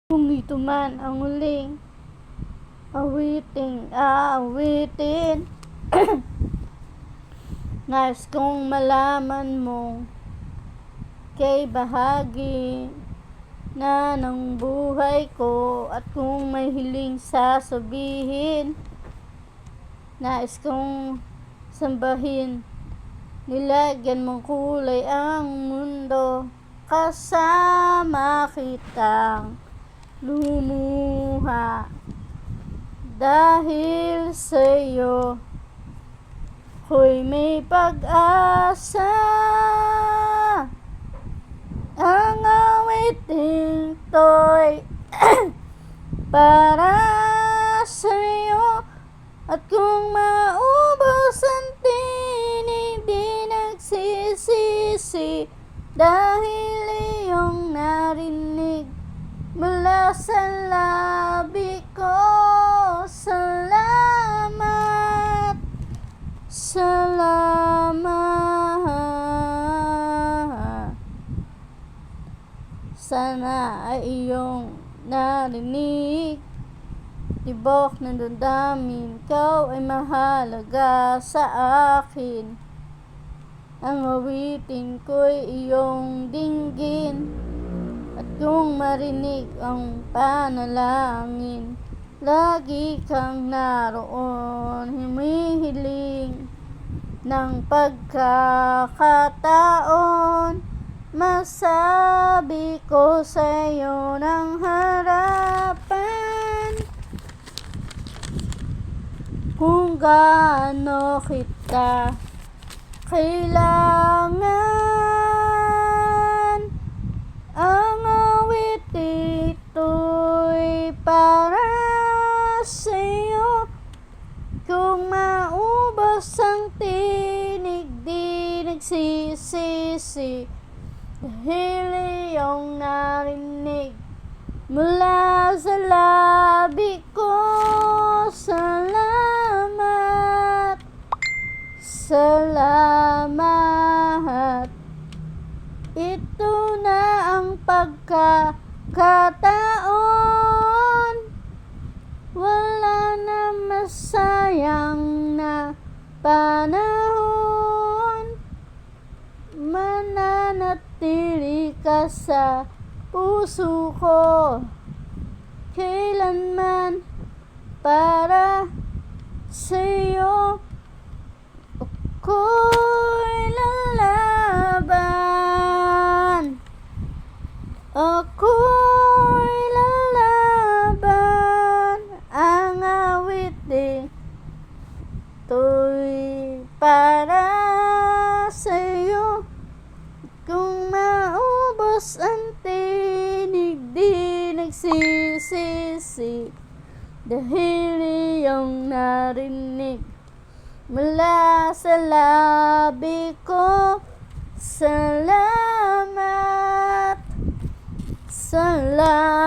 Kung ito man ang huling awitin nais kong malaman mo kay bahagi na ng buhay ko, at kung may hiling sasabihin, nais kong sambahin. Nilagyan mong kulay ang mundo, kasama kitang lumuha. Dahil sa'yo ko'y may pag-asa. Ang awiting to'y para sa'yo, at kung maubos ang tinig, di nagsisisi, dahil iyong narinig mula sa labi ko. Salamat, salamat. Sana ay iyong narinig, tibok ng damdamin, ikaw ay mahalaga sa akin. Ang awitin ko'y iyong dinggin, at kung marinig ang panalangin, lagi kang naroon. Humihiling ng pagkakataon, masabi ko sa'yo ng harapan kung gaano kita kailangan. Ang awit ito'y para sa'yo, kung maubos ang tinig, di nagsisisi, dahil iyong narinig mula sa labi ko. Salamat, salamat. Ito na ang pagkakataon, wala na masayang na panahon. Mananatili ka sa puso ko kailanman, para sa'yo ako'y lalaban. Ako'y lalaban. Ang awitin to'y para sa'yo, kung maubos ang tinig, di nagsisisi, dahil iyong narinig mula sa labi ko. Salamat, salamat.